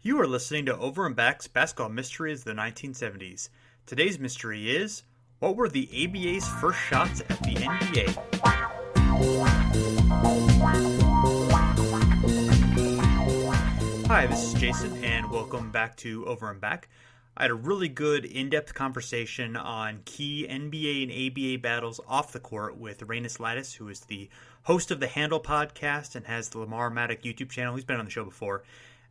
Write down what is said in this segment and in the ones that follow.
You are listening to Over and Back's Basketball Mysteries of the 1970s. Today's mystery is, what were the ABA's first shots at the NBA? Hi, this is Jason, and welcome back to Over and Back. I had a really good in-depth conversation on key NBA and ABA battles off the court with Reinis Lacis, who is the host of the Handle podcast and has the Lamar Maddock YouTube channel. He's been on the show before.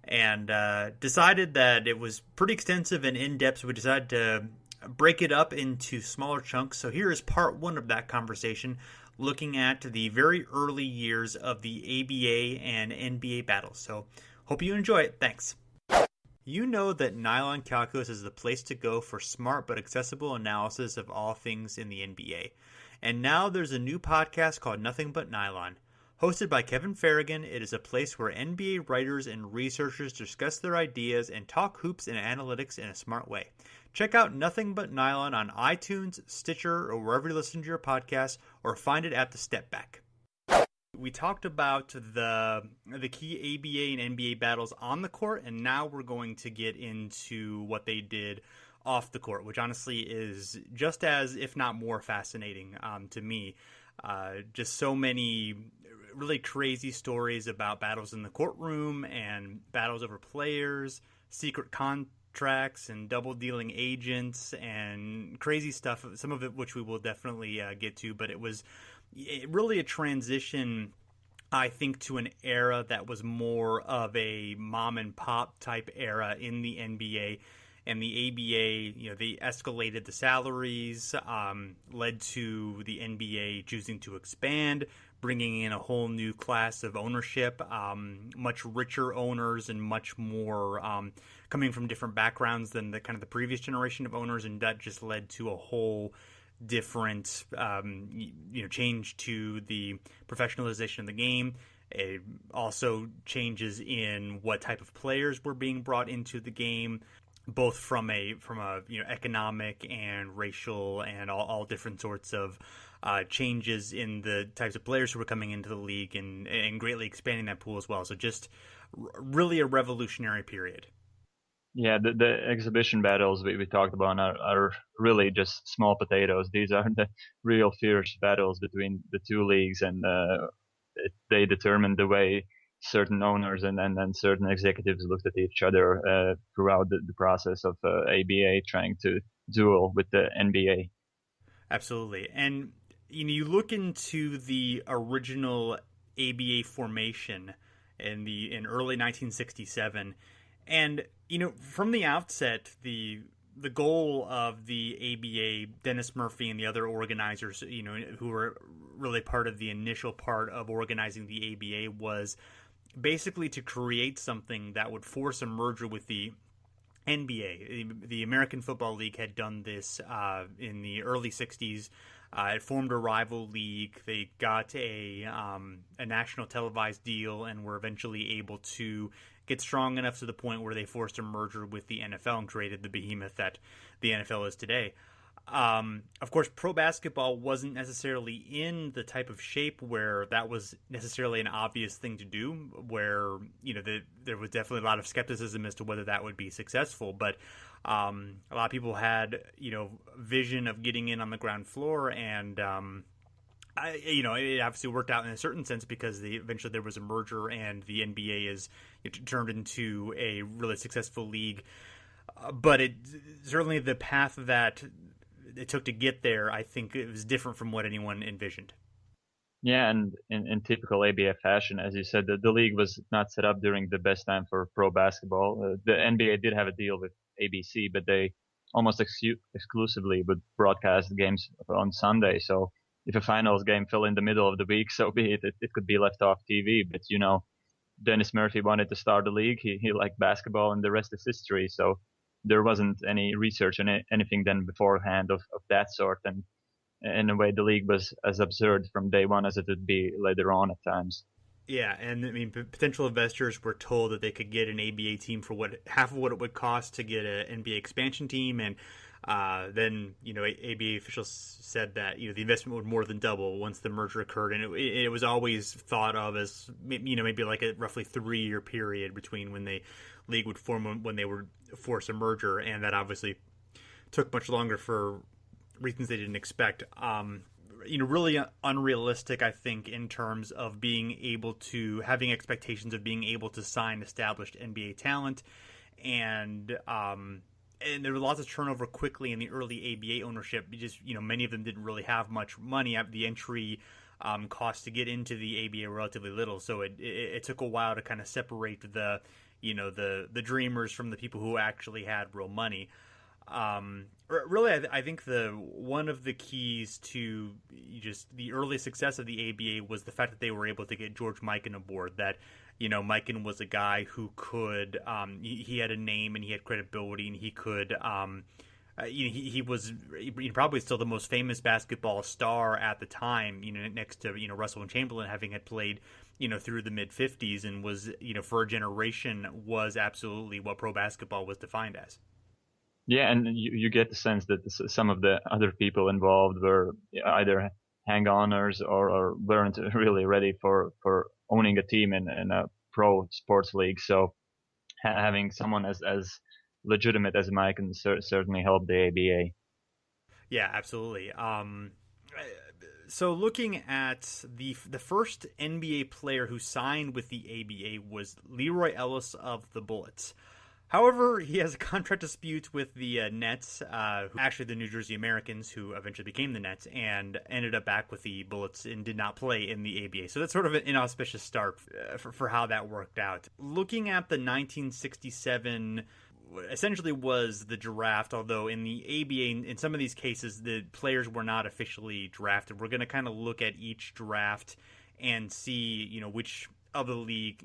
And decided that it was pretty extensive and in-depth, so we decided to break it up into smaller chunks. So here is part one of that conversation, looking at the very early years of the ABA and NBA battles. So hope you enjoy it. Thanks. You know that Nylon Calculus is the place to go for smart but accessible analysis of all things in the NBA. And now there's a new podcast called Nothing But Nylon. Hosted by Kevin Farragon, it is a place where NBA writers and researchers discuss their ideas and talk hoops and analytics in a smart way. Check out Nothing But Nylon on iTunes, Stitcher, or wherever you listen to your podcasts, or find it at the Step Back. We talked about the key ABA and NBA battles on the court, and now we're going to get into what they did off the court, which honestly is just as, if not more, fascinating to me. Just so many really crazy stories about battles in the courtroom and battles over players, secret contracts and double dealing agents and crazy stuff, some of it which we will definitely get to, but it was really a transition, I think, to an era that was more of a mom and pop type era in the NBA. And the ABA, they escalated the salaries, led to the NBA choosing to expand, bringing in a whole new class of ownership, much richer owners and much more coming from different backgrounds than the previous generation of owners, and that just led to a whole different change to the professionalization of the game. It also changes in what type of players were being brought into the game, both from a economic and racial and all different sorts of changes in the types of players who were coming into the league and greatly expanding that pool as well. So just really a revolutionary period. Yeah, the exhibition battles we talked about are really just small potatoes. These are the real fierce battles between the two leagues, and they determine the way certain owners and certain executives looked at each other throughout the process of ABA trying to duel with the NBA. Absolutely. And you look into the original ABA formation in early 1967, and from the outset, the goal of the ABA, Dennis Murphy and the other organizers, who were really part of the initial part of organizing the ABA, was basically to create something that would force a merger with the NBA. The American Football League had done this in the early 60s. It formed a rival league. They got a national televised deal and were eventually able to get strong enough to the point where they forced a merger with the NFL and created the behemoth that the NFL is today. Of course, pro basketball wasn't necessarily in the type of shape where that was necessarily an obvious thing to do, where, there was definitely a lot of skepticism as to whether that would be successful. But a lot of people had, vision of getting in on the ground floor, and, it obviously worked out in a certain sense because eventually there was a merger and the NBA turned into a really successful league. But it certainly, the path that it took to get there, I think it was different from what anyone envisioned. Yeah, and in typical ABA fashion, as you said, the league was not set up during the best time for pro basketball. The NBA did have a deal with ABC, but they almost exclusively would broadcast games on Sunday. So if a finals game fell in the middle of the week, so be it. It could be left off TV. But, Dennis Murphy wanted to start the league. He liked basketball, and the rest is history. So there wasn't any research on anything done beforehand of that sort. And in a way, the league was as absurd from day one as it would be later on at times. Yeah, and potential investors were told that they could get an ABA team for half of what it would cost to get an NBA expansion team, and Then, ABA officials said that, the investment would more than double once the merger occurred. And it was always thought of as, maybe like a roughly 3-year period between when the league would form when they would force a merger. And that obviously took much longer for reasons they didn't expect. Really unrealistic, I think, in terms of being able to having expectations of being able to sign established NBA talent, and there was lots of turnover quickly in the early ABA ownership. Just many of them didn't really have much money. The entry cost to get into the ABA were relatively little, so it took a while to kind of separate the dreamers from the people who actually had real money. Really, I think one of the keys to just the early success of the ABA was the fact that they were able to get George Mikan aboard. That Mikan was a guy who could he had a name and he had credibility, and he could he was probably still the most famous basketball star at the time. Next to Russell and Chamberlain, having had played through the mid '50s, and was for a generation was absolutely what pro basketball was defined as. Yeah, and you get the sense that some of the other people involved were either hang-oners or weren't really ready for owning a team in a pro sports league. So having someone as legitimate as Mike can certainly help the ABA. Yeah, absolutely. So looking at the first NBA player who signed with the ABA was Leroy Ellis of the Bullets. However, he has a contract dispute with the Nets, actually the New Jersey Americans, who eventually became the Nets, and ended up back with the Bullets and did not play in the ABA. So that's sort of an inauspicious start for how that worked out. Looking at the 1967, essentially was the draft, although in the ABA, in some of these cases, the players were not officially drafted. We're going to kind of look at each draft and see, which of the league,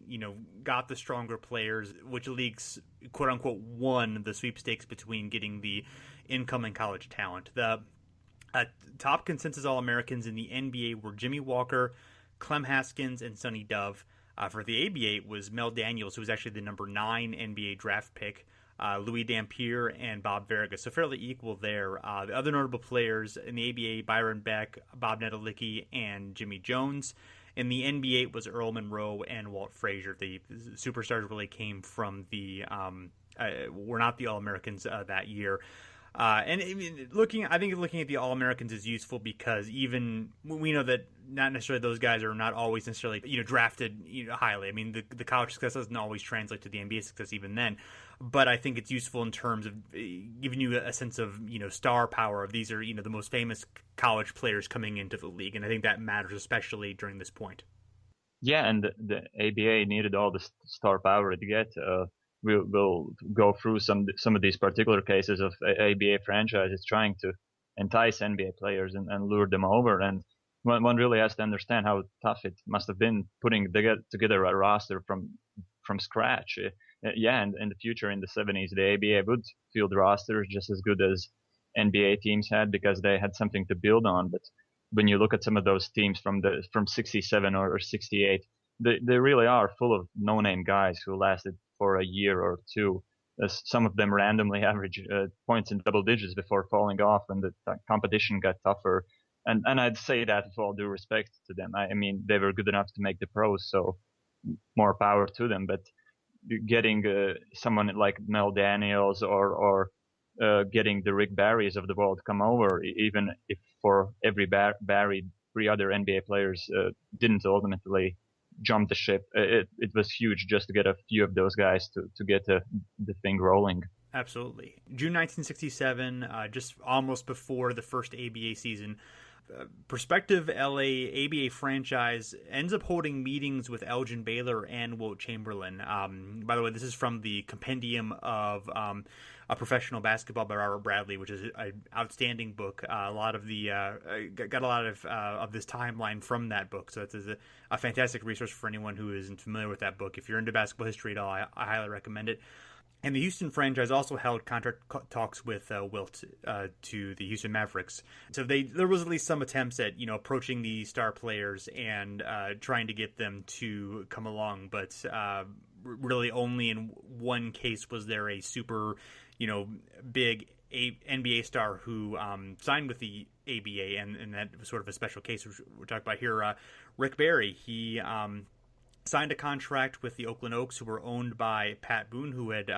got the stronger players, which leagues, quote unquote, won the sweepstakes between getting the incoming college talent. The top consensus All-Americans in the NBA were Jimmy Walker, Clem Haskins, and Sonny Dove. For the ABA, it was Mel Daniels, who was actually the number 9 NBA draft pick, Louis Dampier, and Bob Vargas. So fairly equal there. The other notable players in the ABA, Byron Beck, Bob Nedelicki, and Jimmy Jones. In the NBA, it was Earl Monroe and Walt Frazier. The superstars really came from were not the All-Americans that year. And looking at the All-Americans is useful because even we know that not necessarily those guys are not always necessarily drafted highly. I mean, the college success doesn't always translate to the NBA success even then. But I think it's useful in terms of giving you a sense of star power. Of these are the most famous college players coming into the league, and I think that matters especially during this point. Yeah, and the ABA needed all the star power to get. We'll go through some of these particular cases of ABA franchises trying to entice NBA players and lure them over. And one really has to understand how tough it must have been putting together a roster from scratch. Yeah, and in the future, in the 70s, the ABA would field rosters just as good as NBA teams had because they had something to build on. But when you look at some of those teams from 67 or 68, they really are full of no-name guys who lasted for a year or two. Some of them randomly average points in double digits before falling off when the competition got tougher. And I'd say that with all due respect to them. I mean, they were good enough to make the pros, so more power to them. But getting someone like Mel Daniels or getting the Rick Barrys of the world come over, even if for every Barry 3 other NBA players didn't ultimately jump the ship, it was huge just to get a few of those guys to get the thing rolling. Absolutely. June 1967, just almost before the first ABA season, prospective LA ABA franchise ends up holding meetings with Elgin Baylor and Wilt Chamberlain. By the way, this is from the Compendium of a Professional Basketball by Robert Bradley, which is an outstanding book. A lot of got a lot of this timeline from that book, so it's a fantastic resource for anyone who isn't familiar with that book. If you're into basketball history at all, I highly recommend it. And the Houston franchise also held contract talks with Wilt to the Houston Mavericks. So there was at least some attempts at approaching the star players and trying to get them to come along. But really only in one case was there a super big NBA star who signed with the ABA, and that was sort of a special case we're talking about here. Rick Barry, he signed a contract with the Oakland Oaks, who were owned by Pat Boone, who had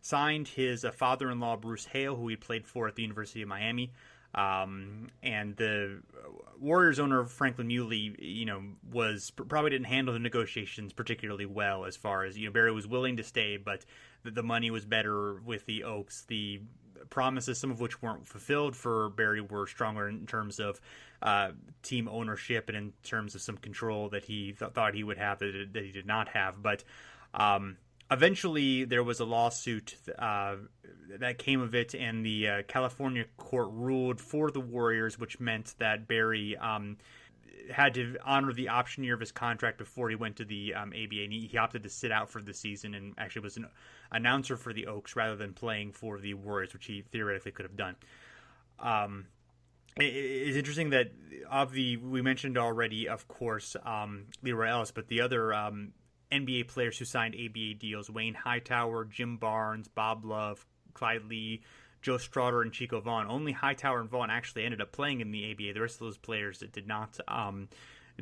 signed his father-in-law, Bruce Hale, who he played for at the University of Miami. And the Warriors owner, Franklin Muley, was probably didn't handle the negotiations particularly well, as far as, Barry was willing to stay, but the money was better with the Oaks. The promises, some of which weren't fulfilled for Barry, were stronger in terms of team ownership and in terms of some control that he thought he would have that he did not have. But eventually there was a lawsuit that came of it, and the California court ruled for the Warriors, which meant that Barry had to honor the option year of his contract before he went to the ABA, and he opted to sit out for the season and actually was an announcer for the Oaks rather than playing for the Warriors, which he theoretically could have done. It's interesting that we mentioned already, of course, Leroy Ellis, but the other NBA players who signed ABA deals, Wayne Hightower, Jim Barnes, Bob Love, Clyde Lee, Joe Straughter, and Chico Vaughn. Only Hightower and Vaughn actually ended up playing in the ABA. The rest of those players that did not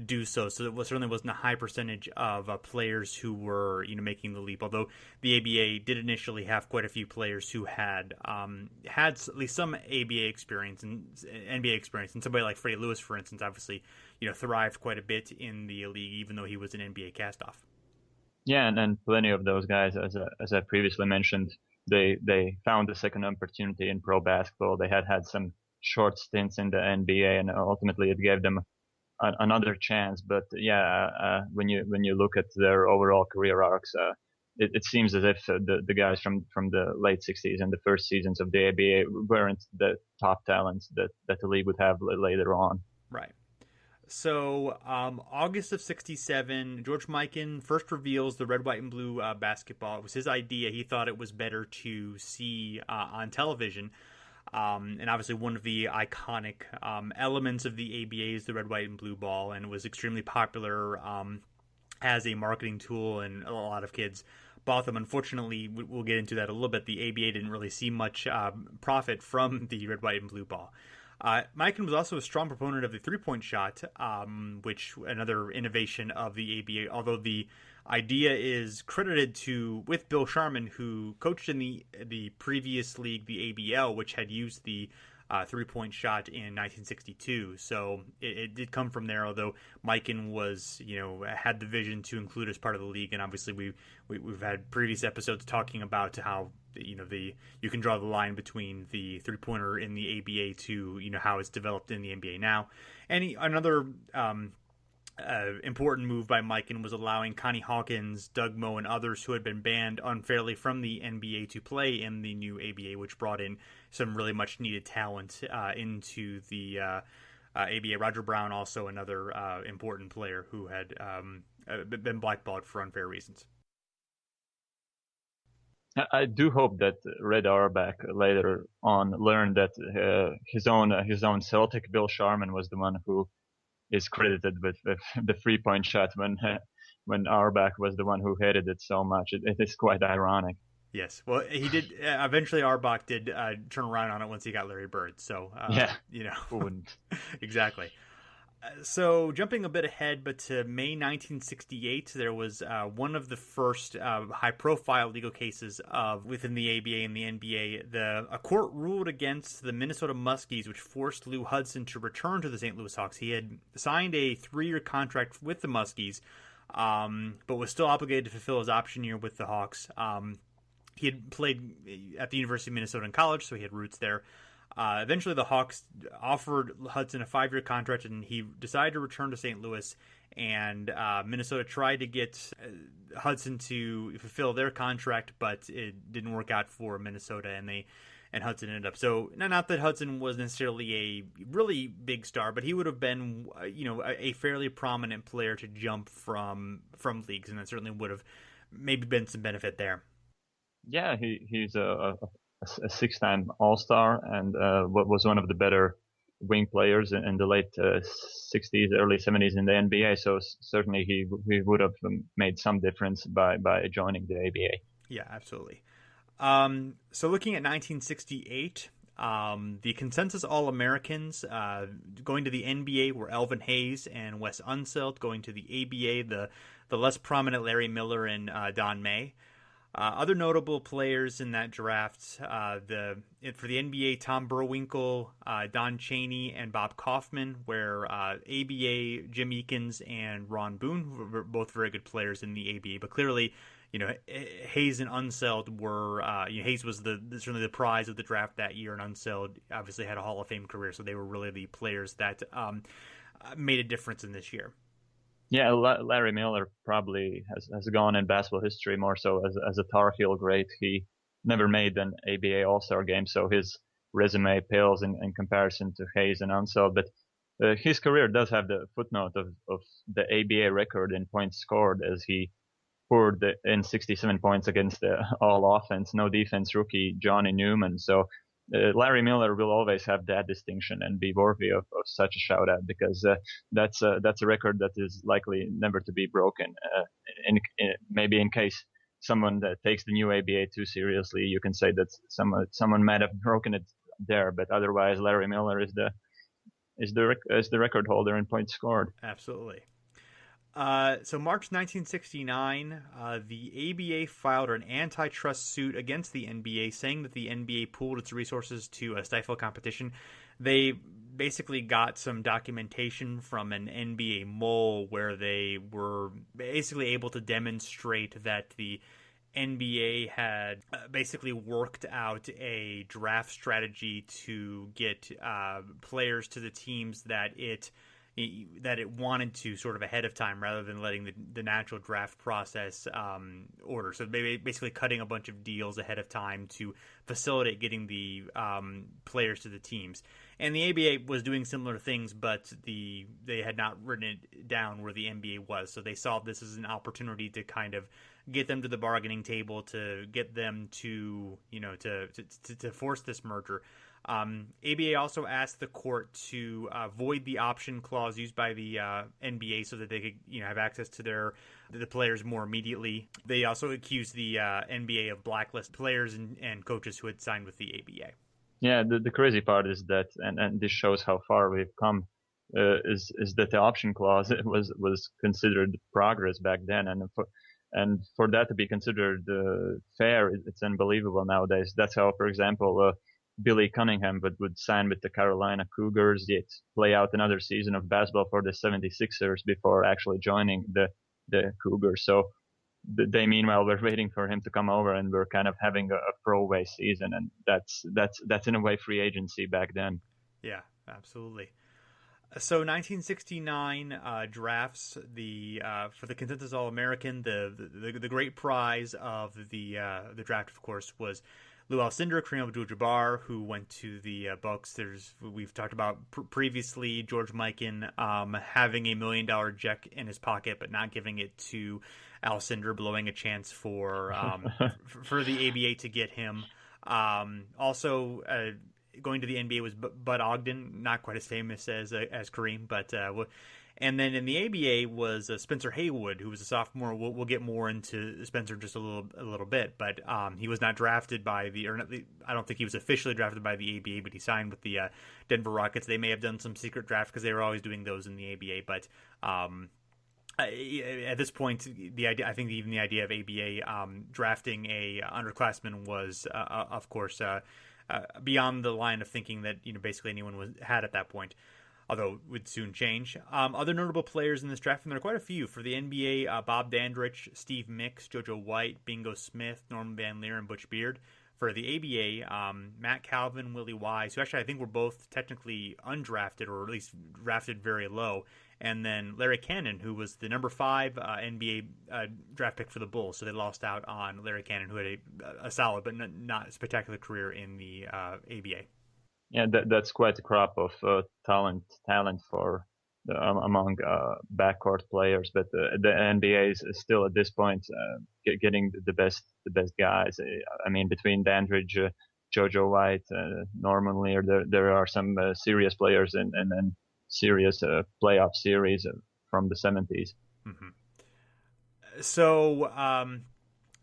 do so. So it certainly wasn't a high percentage of players who were making the leap. Although the ABA did initially have quite a few players who had at least some ABA experience and NBA experience. And somebody like Freddie Lewis, for instance, obviously thrived quite a bit in the league, even though he was an NBA castoff. Yeah, and plenty of those guys, as I previously mentioned, they found a second opportunity in pro basketball. They had some short stints in the NBA, and ultimately it gave them another chance. But when you look at their overall career arcs, it seems as if the guys from the late 60s and the first seasons of the ABA weren't the top talents that the league would have later on. Right. So, August of 1967, George Mikan first reveals the red, white, and blue basketball. It was his idea. He thought it was better to see on television. And obviously one of the iconic elements of the ABA is the red, white, and blue ball, and it was extremely popular as a marketing tool, and a lot of kids bought them. Unfortunately, we'll get into that a little bit. The ABA didn't really see much profit from the red, white, and blue ball. Mikan was also a strong proponent of the three-point shot, which another innovation of the ABA, although the idea is credited with Bill Sharman, who coached in the previous league, the ABL, which had used the three-point shot in 1962. So it did come from there, although Mikan had the vision to include as part of the league. And obviously we've had previous episodes talking about how you can draw the line between the three-pointer in the ABA to how it's developed in the NBA now. And another important move by Mikan was allowing Connie Hawkins, Doug Moe, and others who had been banned unfairly from the NBA to play in the new ABA, which brought in some really much needed talent into the ABA. Roger Brown, also another important player who had been blackballed for unfair reasons. I do hope that Red Auerbach later on learned that his own Celtic Bill Sharman was the one who is credited with the three-point shot when Auerbach was the one who hated it so much. It is quite ironic. Yes, well, he did. Eventually, Auerbach did turn around on it once he got Larry Bird. So who wouldn't? Exactly. So jumping a bit ahead, but to May 1968, there was one of the first high-profile legal cases within the ABA and the NBA. A court ruled against the Minnesota Muskies, which forced Lou Hudson to return to the St. Louis Hawks. He had signed a 3-year contract with the Muskies, but was still obligated to fulfill his option year with the Hawks. He had played at the University of Minnesota in college, so he had roots there. Eventually, the Hawks offered Hudson a 5-year contract, and he decided to return to St. Louis. And Minnesota tried to get Hudson to fulfill their contract, but it didn't work out for Minnesota, and Hudson ended up. So, not that Hudson was necessarily a really big star, but he would have been, a fairly prominent player to jump from leagues, and that certainly would have maybe been some benefit there. Yeah, he's a 6-time All-Star and was one of the better wing players in the late 60s, early 70s in the NBA. So certainly he would have made some difference by joining the ABA. Yeah, absolutely. So looking at 1968, The consensus All-Americans going to the NBA were Elvin Hayes and Wes Unseld. Going to the ABA, the less prominent Larry Miller and Don May. Other notable players in that draft, for the NBA, Tom Burwinkle, Don Chaney, and Bob Kaufman, where ABA, Jim Eakins, and Ron Boone were both very good players in the ABA. But clearly, Hayes and Unseld were, Hayes was certainly the prize of the draft that year, and Unseld obviously had a Hall of Fame career, so they were really the players that made a difference in this year. Yeah, Larry Miller probably has gone in basketball history more so as a Tar Heel great. He never made an ABA All-Star game, so his resume pales in comparison to Hayes and Unseld. But his career does have the footnote of the ABA record in points scored, as he poured in 67 points against the all-offense, no defense rookie Johnny Newman. So Larry Miller will always have that distinction and be worthy of such a shout-out, because that's a record that is likely never to be broken. Maybe in case someone that takes the new ABA too seriously, you can say that someone might have broken it there, but otherwise Larry Miller is the record holder in points scored. Absolutely. So March 1969, the ABA filed an antitrust suit against the NBA, saying that the NBA pooled its resources to stifle competition. They basically got some documentation from an NBA mole where they were basically able to demonstrate that the NBA had basically worked out a draft strategy to get players to the teams that it wanted to sort of ahead of time, rather than letting the natural draft process order. So basically cutting a bunch of deals ahead of time to facilitate getting the players to the teams. And the ABA was doing similar things, but they had not written it down where the NBA was. So they saw this as an opportunity to kind of get them to the bargaining table, to get them to force this merger. ABA also asked the court to void the option clause used by the NBA so that they could have access to the players more immediately. They also accused the NBA of blacklist players and coaches who had signed with the ABA. Yeah, the crazy part is that, and this shows how far we've come, is that the option clause was considered progress back then, and for that to be considered fair, it's unbelievable nowadays. That's how, for example, Billy Cunningham would sign with the Carolina Cougars, yet play out another season of basketball for the 76ers before actually joining the Cougars. So they meanwhile were waiting for him to come over, and we're kind of having a throwaway season, and that's in a way free agency back then. Yeah, absolutely. So 1969 drafts for the consensus All-American. The great prize of the draft, of course, was Lou Alcindor, Kareem Abdul-Jabbar, who went to the Bucks. We've talked about previously George Mikan having $1 million check in his pocket, but not giving it to Alcindor, blowing a chance for the ABA to get him. Also, going to the NBA was Bud Ogden, not quite as famous as Kareem, but. And then in the ABA was Spencer Haywood, who was a sophomore. We'll get more into Spencer in just a little bit, but he was not drafted by I don't think he was officially drafted by the ABA, but he signed with the Denver Rockets. They may have done some secret draft because they were always doing those in the ABA, but at this point, I think even the idea of ABA drafting a underclassman was, of course, beyond the line of thinking that basically anyone had at that point. Although it would soon change. Other notable players in this draft, and there are quite a few. For the NBA, Bob Dandridge, Steve Mix, JoJo White, Bingo Smith, Norman Van Leer, and Butch Beard. For the ABA, Matt Calvin, Willie Wise, who actually I think were both technically undrafted, or at least drafted very low. And then Larry Cannon, who was the number 5 NBA draft pick for the Bulls. So they lost out on Larry Cannon, who had a solid but not spectacular career in the ABA. Yeah, that's quite a crop of talent for among backcourt players. But the NBA is still at this point getting the best guys. I mean, between Dandridge, JoJo White, Norman Lear, there are some serious players and then serious playoff series from the 70s. Mm-hmm. So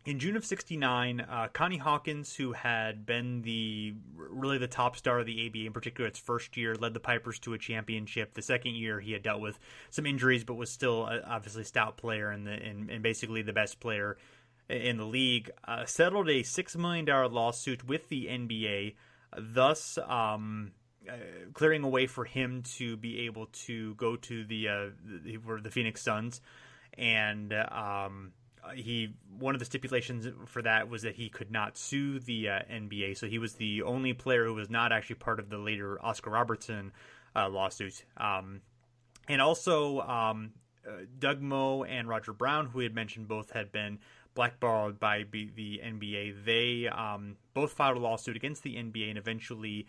In June of '69, Connie Hawkins, who had been really the top star of the ABA, in particular its first year, led the Pipers to a championship. The second year, he had dealt with some injuries, but was still obviously a stout player and basically the best player in the league. Settled a $6 million lawsuit with the NBA, thus clearing a way for him to be able to go to the Phoenix Suns, and one of the stipulations for that was that he could not sue the NBA, so he was the only player who was not actually part of the later Oscar Robertson lawsuit. And also, Doug Moe and Roger Brown, who we had mentioned, both had been blackballed by the NBA. They both filed a lawsuit against the NBA, and eventually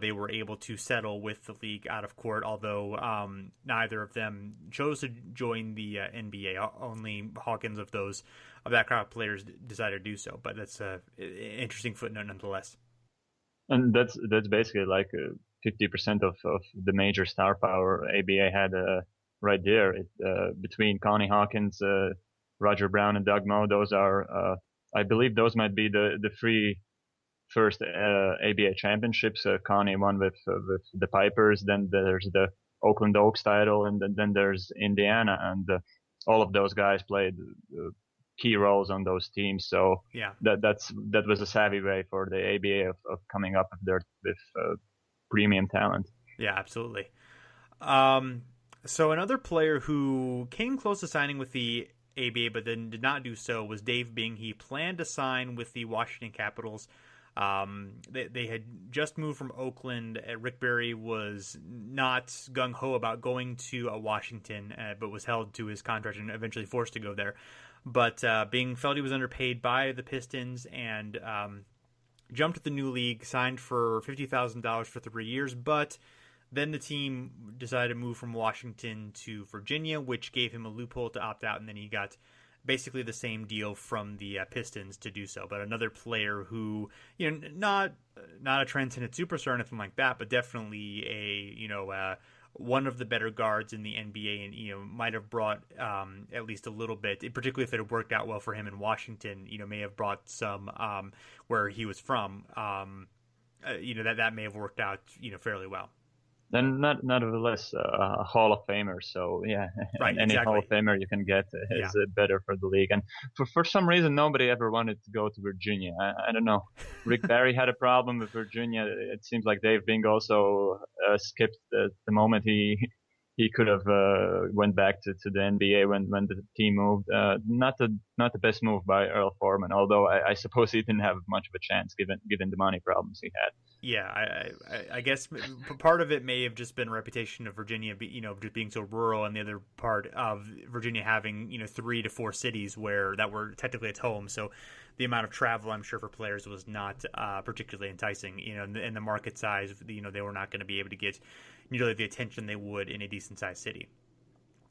they were able to settle with the league out of court, although neither of them chose to join the NBA. Only Hawkins of that crowd of players decided to do so. But that's an interesting footnote nonetheless. And that's basically like 50% of the major star power ABA had right there. Between Connie Hawkins, Roger Brown, and Doug Moe, those are, I believe, those might be the three first ABA championships. Connie won with the Pipers. Then there's the Oakland Oaks title, and then there's Indiana, and all of those guys played key roles on those teams. So yeah, that was a savvy way for the ABA of coming up with premium talent. Yeah, absolutely. So another player who came close to signing with the ABA but then did not do so was Dave Bing. He planned to sign with the Washington Capitals. They had just moved from Oakland. Rick Barry was not gung-ho about going to Washington, but was held to his contract and eventually forced to go there. But Bing felt he was underpaid by the Pistons and jumped to the new league, signed for $50,000 for 3 years, but then the team decided to move from Washington to Virginia, which gave him a loophole to opt out, and then he got basically the same deal from the Pistons to do so. But another player who, not a transcendent superstar or anything like that, but definitely one of the better guards in the NBA, and might have brought at least a little bit, particularly if it had worked out well for him in Washington. May have brought some where he was from. That may have worked out fairly well. And nevertheless, a Hall of Famer. So yeah, right, any exactly. Hall of Famer you can get is better for the league. And for some reason, nobody ever wanted to go to Virginia. I don't know. Rick Barry had a problem with Virginia. It seems like Dave Bing also skipped the moment he could have went back to the NBA when the team moved. Not the best move by Earl Foreman, although I suppose he didn't have much of a chance given the money problems he had. Yeah, I guess part of it may have just been a reputation of Virginia, just being so rural, and the other part of Virginia having 3 to 4 cities that were technically its home. So the amount of travel, I'm sure, for players was not particularly enticing. And the market size, they were not going to be able to get nearly the attention they would in a decent sized city.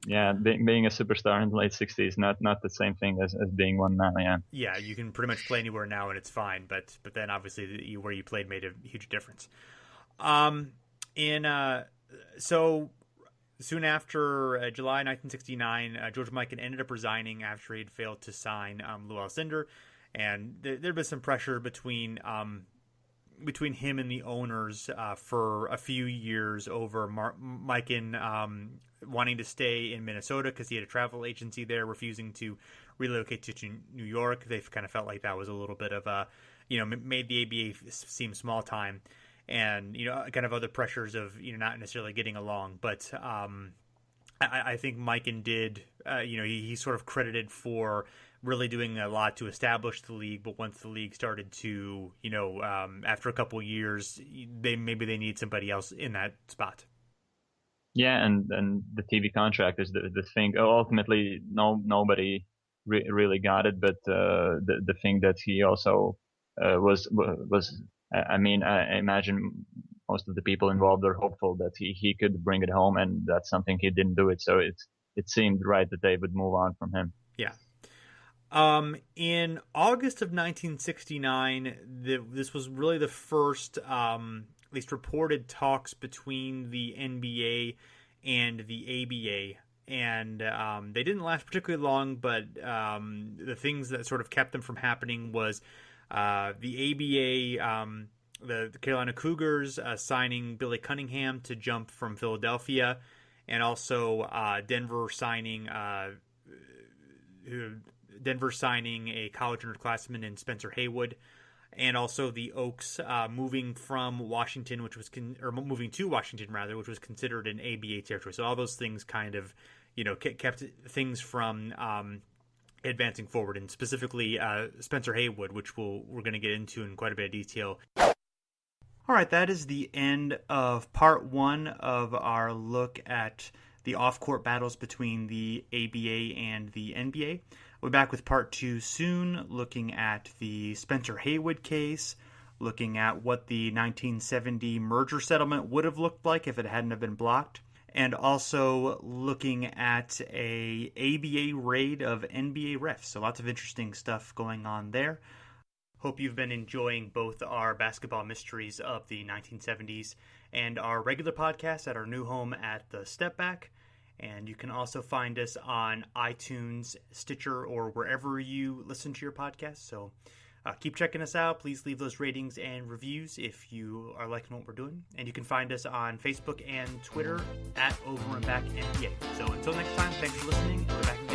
Yeah, being a superstar in the late 60s, not the same thing as being one now, yeah. Yeah, you can pretty much play anywhere now and it's fine, but then obviously where you played made a huge difference. So soon after July 1969, George Mikan ended up resigning after he'd failed to sign Lou Alcindor, and there'd been some pressure between him and the owners for a few years over Mikan wanting to stay in Minnesota because he had a travel agency there, refusing to relocate to New York. They kind of felt like that was a little bit of made the ABA seem small time, and kind of other pressures of not necessarily getting along. But I think Mikan did he's sort of credited for really doing a lot to establish the league, but once the league started to after a couple of years, they need somebody else in that spot. Yeah, and the TV contract is the thing. Ultimately, nobody really got it, but the thing that he also was. I mean, I imagine most of the people involved are hopeful that he could bring it home, and that's something he didn't do it. So it seemed right that they would move on from him. Yeah. In August of 1969, this was really the first, at least reported talks between the NBA and the ABA. and they didn't last particularly long, but the things that sort of kept them from happening was the ABA, the Carolina Cougars signing Billy Cunningham to jump from Philadelphia, and also Denver signing a college underclassman in Spencer Haywood, and also the Oaks moving from Washington, moving to Washington rather, which was considered an ABA territory. So all those things kind of, kept things from advancing forward, and specifically Spencer Haywood, which we're going to get into in quite a bit of detail. All right, that is the end of part one of our look at the off-court battles between the ABA and the NBA. We'll be back with part two soon, looking at the Spencer Haywood case, looking at what the 1970 merger settlement would have looked like if it hadn't have been blocked, and also looking at a ABA raid of NBA refs. So lots of interesting stuff going on there. Hope you've been enjoying both our basketball mysteries of the 1970s and our regular podcast at our new home at the Step Back. And you can also find us on iTunes, Stitcher, or wherever you listen to your podcast. So keep checking us out. Please leave those ratings and reviews if you are liking what we're doing. And you can find us on Facebook and Twitter at Over and Back NBA. So until next time, thanks for listening. We're back